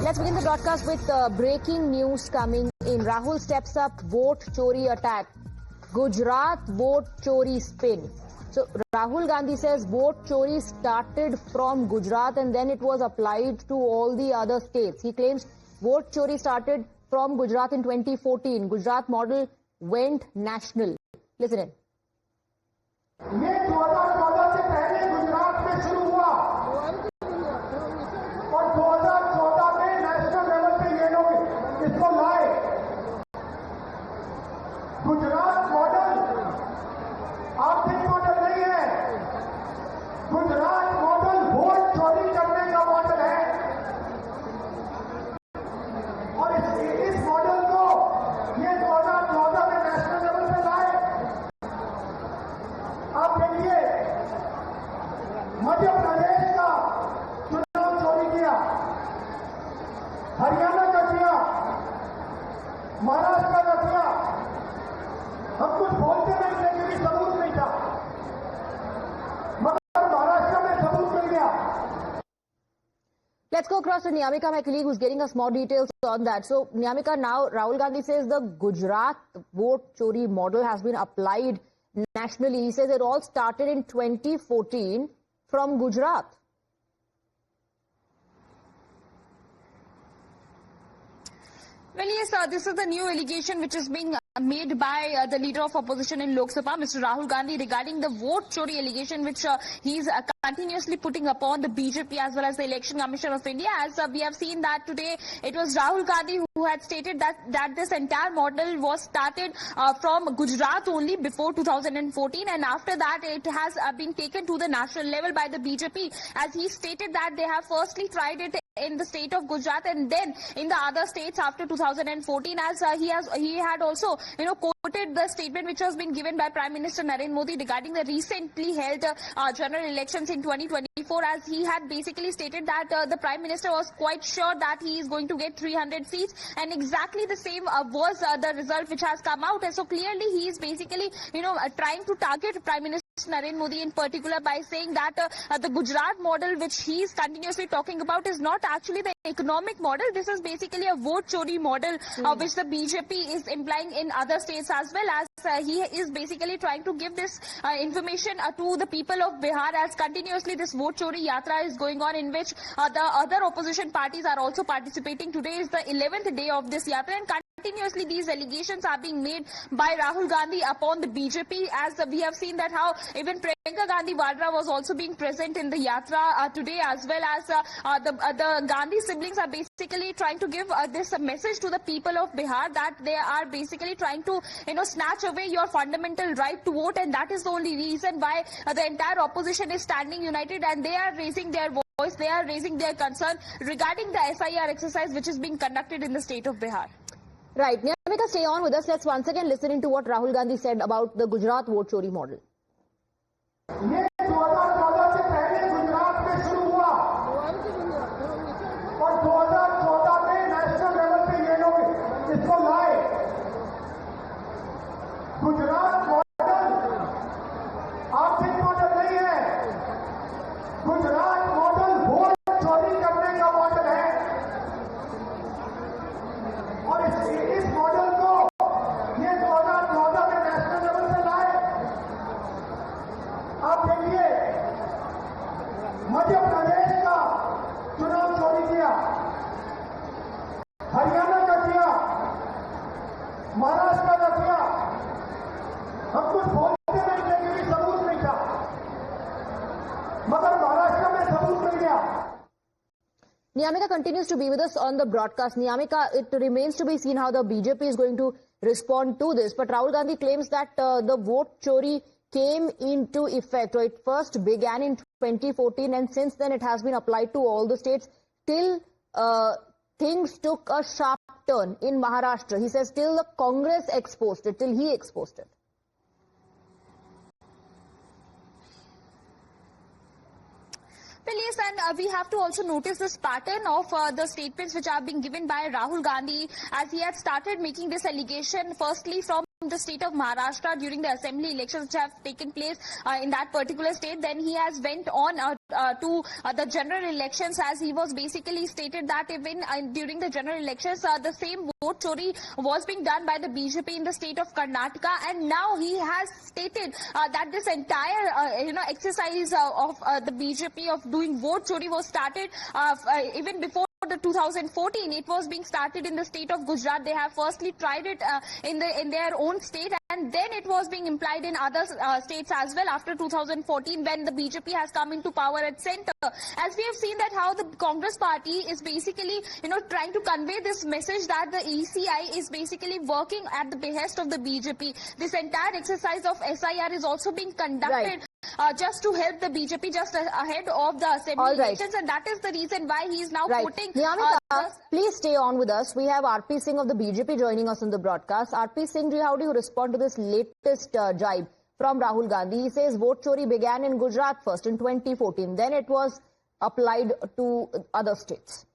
Let's begin the broadcast with breaking news coming in. Rahul steps up vote chori attack. Gujarat vote chori spin. So Rahul Gandhi says vote chori started from Gujarat and then it was applied to all the other states. He claims vote chori started from Gujarat in 2014. Gujarat model went national. Listen in. ये 2014 से पहले गुजरात में शुरू हुआ और 2014 में national level पे ये लोग इसको लाए। गुजरात मॉडल आर्थिक मॉडल नहीं है, गुजरात मॉडल वोट चोरी करने का मॉडल है और इस मॉडल को ये 2014 में नेशनल लेवल पे लाए। आप देखिए मध्य प्रदेश का चुनाव चोरी किया, हरियाणा का किया, महाराष्ट्र का किया। हम कुछ बोलते नहीं थे क्योंकि सबूत नहीं था, मगर महाराष्ट्र में सबूत मिल गया। Let's go across to Niyamika, my colleague, who's getting us more details on that. So, Niyamika, now Rahul Gandhi says the Gujarat vote chori model has been applied nationally. He says it all started in 2014 from Gujarat. Well, yes, this is the new allegation which is being made by the leader of opposition in Lok Sabha, Mr. Rahul Gandhi, regarding the vote chori allegation which he's continuously putting upon the BJP as well as the Election Commission of India. As we have seen that today, it was Rahul Gandhi who had stated that this entire model was started from Gujarat only before 2014, and after that it has been taken to the national level by the BJP. As he stated that they have firstly tried it in the state of Gujarat and then in the other states after 2014, as he had also quoted the statement which was being given by Prime Minister Narendra Modi regarding the recently held general elections in 2024, as he had basically stated that the Prime Minister was quite sure that he is going to get 300 seats, and exactly the same was the result which has come out. And so clearly he is basically trying to target Prime Minister Narendra Modi in particular by saying that the Gujarat model which he is continuously talking about is not actually the economic model. This is basically a vote chori model which the BJP is implying in other states as well, as he is basically trying to give this information to the people of Bihar, as continuously this vote chori yatra is going on, in which the other opposition parties are also participating. Today is the 11th day of this yatra, and continuously these allegations are being made by Rahul Gandhi upon the BJP, as we have seen that how even Priyanka Gandhi Vadra was also being present in the yatra today, as well as the Gandhi siblings are basically trying to give this message to the people of Bihar that they are basically trying to snatch away your fundamental right to vote, and that is the only reason why the entire opposition is standing united, and they are raising their voice, they are raising their concern regarding the SIR exercise which is being conducted in the state of Bihar. Right. Niyamika, stay on with us. Let's once again listen into what Rahul Gandhi said about the Gujarat vote chori model. ये 2014 से पहले गुजरात में शुरू हुआ और 2014 में national level पे ये लोग इसको लाए। गुजरात मॉडल आर्थिक मॉडल नहीं है, गुजरात मॉडल वोट चोरी करने का मॉडल है और इस मॉडल को ये 2014 में नेशनल लेवल पे लाए। आप देखिए मध्य प्रदेश का चुनाव चोरी किया, हरियाणा का किया, महाराष्ट्र का किया। हम कुछ बोलते नहीं थे क्योंकि सबूत नहीं था, मगर महाराष्ट्र में सबूत मिल गया। Niyamika continues to be with us on the broadcast. Niyamika, it remains to be seen how the BJP is going to respond to this, but Rahul Gandhi claims that the vote chori came into effect, or it first began in 2014, and since then it has been applied to all the states till things took a sharp turn in Maharashtra. He says till the Congress exposed it, till he exposed it. Well, yes, and we have to also notice this pattern of the statements which are being given by Rahul Gandhi, as he had started making this allegation firstly from the state of Maharashtra during the assembly elections which have taken place in that particular state. Then he has went on to the general elections, as he was basically stated that even during the general elections the same vote chori was being done by the BJP in the state of Karnataka, and now he has stated that this entire exercise of the BJP of doing vote chori was started even before the 2014. It was being started in the state of Gujarat. They have firstly tried it in their own state, and then it was being implied in other states as well after 2014, when the BJP has come into power at center. As we have seen that how the Congress party is basically trying to convey this message that the ECI is basically working at the behest of the BJP. This entire exercise of SIR is also being conducted just to help the BJP just ahead of the assembly elections, and that is the reason why he is now putting... Niyamika, please stay on with us. We have RP Singh of the BJP joining us on the broadcast. RP Singh, how do you respond to this latest jibe from Rahul Gandhi? He says vote chori began in Gujarat first in 2014. Then it was applied to other states.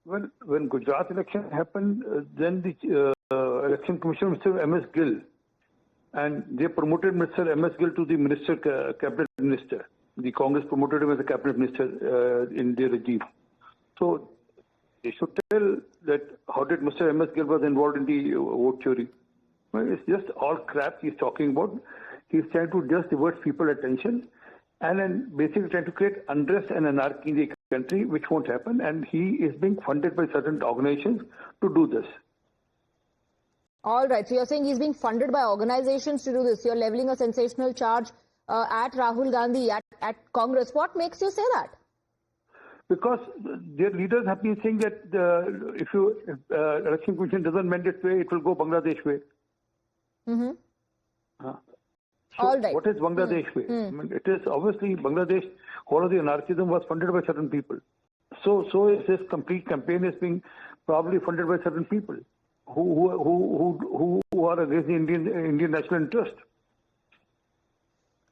When Gujarat election happened, then the election commissioner, Mr. M.S. Gill, and they promoted Mr. M.S. Gill to the cabinet minister. The Congress promoted him as a cabinet minister in their regime. So they should tell that how did Mr. M.S. Gill was involved in the vote chori. Well, it's just all crap he's talking about. He's trying to just divert people's attention and then basically trying to create unrest and anarchy in the country, which won't happen. And he is being funded by certain organizations to do this. All right. So you're saying he's being funded by organizations to do this. You're leveling a sensational charge at Rahul Gandhi, at Congress. What makes you say that? Because their leaders have been saying that if election commission doesn't mend its way, it will go Bangladesh way. Mm-hmm. So all right. What is Bangladesh way? I mean, it is obviously Bangladesh. All of the anarchism was funded by certain people. So is this complete campaign is being probably funded by certain people who are against the Indian national interest.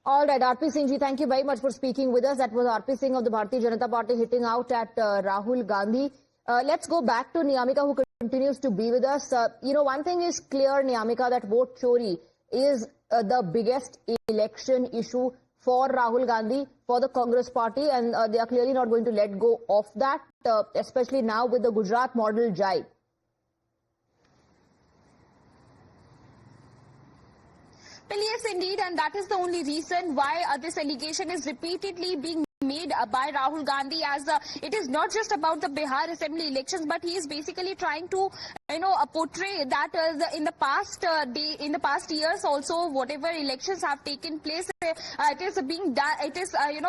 All right, RP Singh ji, thank you very much for speaking with us. That was RP Singh of the Bharatiya Janata Party hitting out at Rahul Gandhi. Let's go back to Niyamika, who continues to be with us. One thing is clear, Niyamika, that vote chori is the biggest election issue for Rahul Gandhi, for the Congress party, and they are clearly not going to let go of that, especially now with the Gujarat model jibe. Well, yes, indeed, and that is the only reason why this allegation is repeatedly being made by Rahul Gandhi, as it is not just about the Bihar assembly elections, but he is basically trying to portray that in the past years also, whatever elections have taken place, it is being done, it is a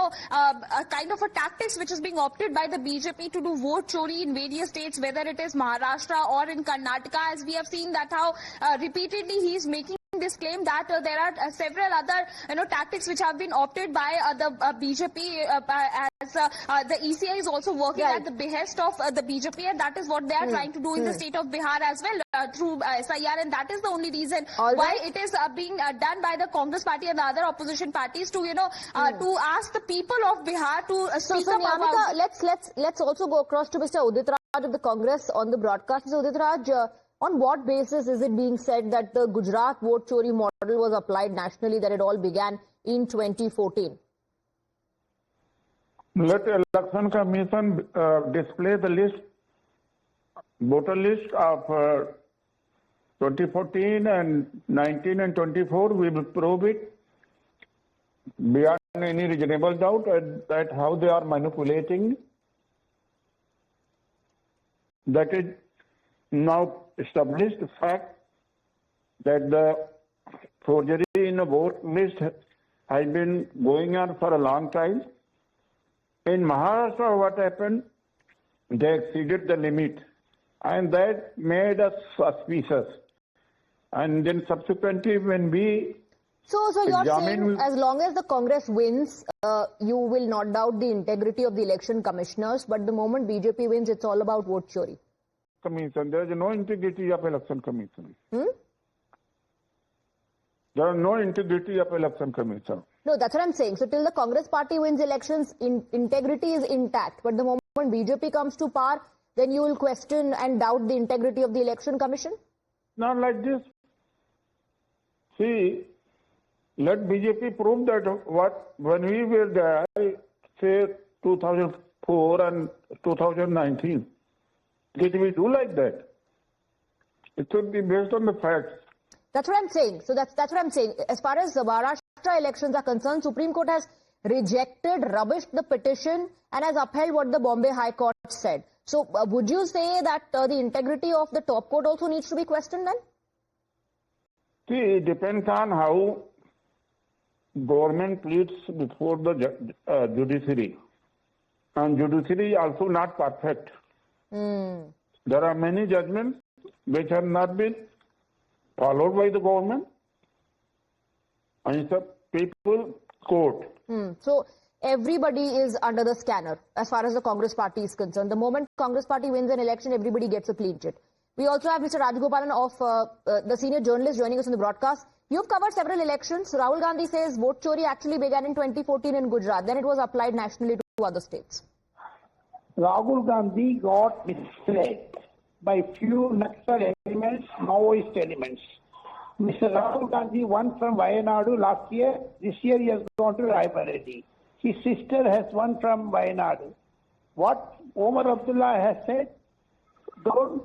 kind of a tactics which is being opted by the BJP to do vote chori in various states, whether it is Maharashtra or in Karnataka. As we have seen that how repeatedly he is making this claim that there are several other tactics which have been opted by the BJP, as the ECI is also working at the behest of the BJP, and that is what they are trying to do in the state of Bihar as well through SIR, and that is the only reason why it is being done by the Congress party and the other opposition parties to to ask the people of Bihar to speak up about. Let's also go across to Mr. Udit Raj of the Congress on the broadcast. Mr. Udit Raj, on what basis is it being said that the Gujarat vote chori model was applied nationally, that it all began in 2014? Let Election Commission display the list, voter list of 2014 and 19 and 24. We will probe it beyond any reasonable doubt that how they are manipulating. That is now established fact that the forgery in the vote list has been going on for a long time. In Maharashtra, what happened? They exceeded the limit, and that made us suspicious. And then subsequently, when we So you're saying as long as the Congress wins, you will not doubt the integrity of the election commissioners, but the moment BJP wins, it's all about vote chori. Commission, there is no integrity of election commission. There is no integrity of election commission. No, that's what I'm saying. So till the Congress party wins elections, integrity is intact. But the moment BJP comes to power, then you will question and doubt the integrity of the election commission? Not like this. See, let BJP prove that when we were there, say 2004 and 2019, did we do like that? It should be based on the facts. That's what I'm saying. So that's what I'm saying. As far as the Maharashtra elections are concerned, Supreme Court has rejected, rubbished the petition and has upheld what the Bombay High Court said. So would you say that the integrity of the top court also needs to be questioned then? See, it depends on how government pleads before the judiciary. And judiciary is also not perfect. There are many judgments which have not been followed by the government. And it's a people court. So everybody is under the scanner as far as the Congress party is concerned. The moment Congress party wins an election, everybody gets a clean chit. We also have Mr. Rajagopalan of the senior journalist joining us on the broadcast. You've covered several elections. Rahul Gandhi says vote chori actually began in 2014 in Gujarat. Then it was applied nationally to other states. Rahul Gandhi got misled by few Naxal elements, Maoist elements. Mr. Rahul Gandhi won from Wayanadu last year. This year he has gone to Raebareli. His sister has won from Wayanadu. What Omar Abdullah has said, don't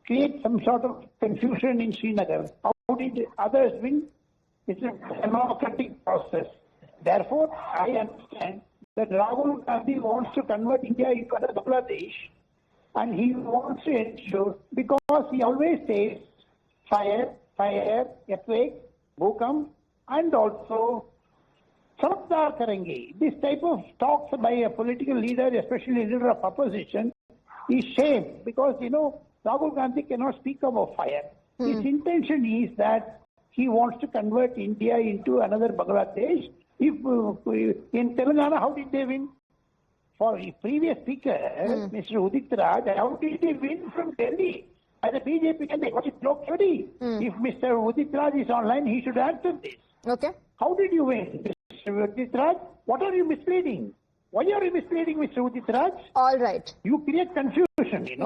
create some sort of confusion in Srinagar. How did others win? It's a democratic process. Therefore, I understand that Rahul Gandhi wants to convert India into another Bangladesh, and he wants to ensure, because he always says fire, earthquake, bhukam, and also Samdar Karenge. This type of talks by a political leader, especially leader of opposition, is shame, because, Rahul Gandhi cannot speak about fire. His intention is that he wants to convert India into another Bangladesh. If in Telangana, how did they win? For the previous speaker, Mr. Udit Raj, how did they win from Delhi? As a BJP candidate, what is Lok Chodi? If Mr. Udit Raj is online, he should answer this. Okay. How did you win, Mr. Udit Raj? What are you misleading? Why are you misleading, Mr. Udit Raj? All right. You create confusion,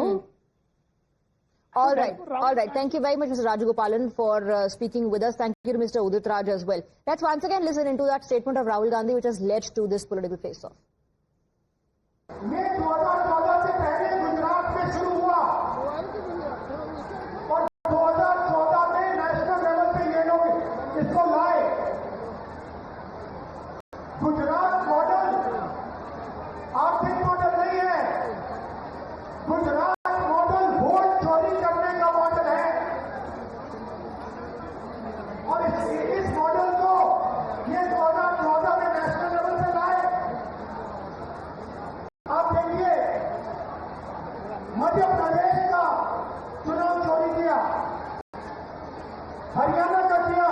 All right. Thank you very much, Mr. Rajagopalan, for speaking with us. Thank you to Mr. Udit Raj as well. Let's once again listen into that statement of Rahul Gandhi, which has led to this political face-off. ये 2014 से पहले गुजरात में शुरू हुआ और 2014 में national level पे ये लोग इसको लाए। गुजरात मॉडल आर्थिक मॉडल नहीं है, गुजरात मॉडल वोट चोरी करने का मॉडल है। और इस मॉडल को ये 2014 में नेशनल लेवल पे लाए। आप देखिए, मध्य प्रदेश का चुनाव चोरी किया, हरियाणा का किया,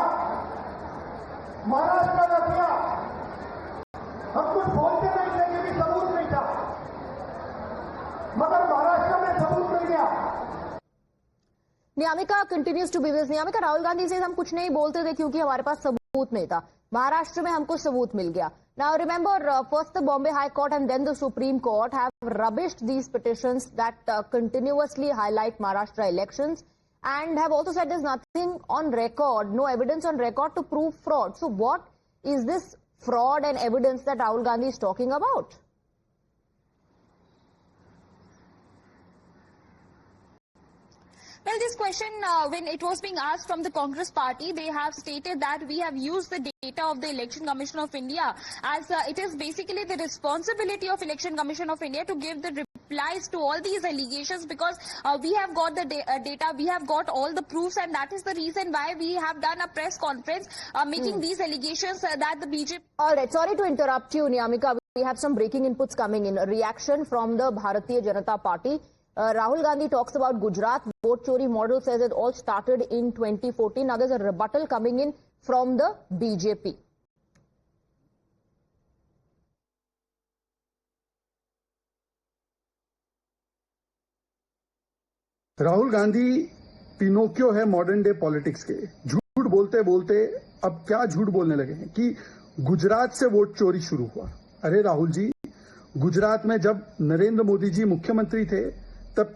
महाराष्ट्र का किया। हम कुछ बोलते नहीं थे, क्योंकि सबूत नहीं था, मगर महाराष्ट्र में सबूत मिल गया। Niyamika continues to be this. Niyamika, Rahul Gandhi says हम कुछ नहीं बोलते थे क्योंकि हमारे पास सबूत नहीं था. महाराष्ट्र में हमको सबूत मिल गया. Now remember, first the Bombay High Court and then the Supreme Court have rubbished these petitions that continuously highlight Maharashtra elections and have also said there's nothing on record, no evidence on record to prove fraud. So what is this fraud and evidence that Rahul Gandhi is talking about? Well, this question, when it was being asked from the Congress party, they have stated that we have used the data of the Election Commission of India as it is basically the responsibility of Election Commission of India to give the replies to all these allegations, because we have got the data, we have got all the proofs, and that is the reason why we have done a press conference making these allegations that the BJP... All right, sorry to interrupt you, Niyamika. We have some breaking inputs coming in. A reaction from the Bharatiya Janata Party. Rahul Gandhi talks about Gujarat. Vote chori model says it all started in 2014. Now there's a rebuttal coming in from the BJP. Rahul Gandhi Pinocchio है modern day politics के. झूठ बोलते बोलते अब क्या झूठ बोलने लगे हैं कि गुजरात से वोट चोरी शुरू हुआ. अरे राहुल जी, गुजरात में जब नरेंद्र मोदी जी मुख्यमंत्री थे तब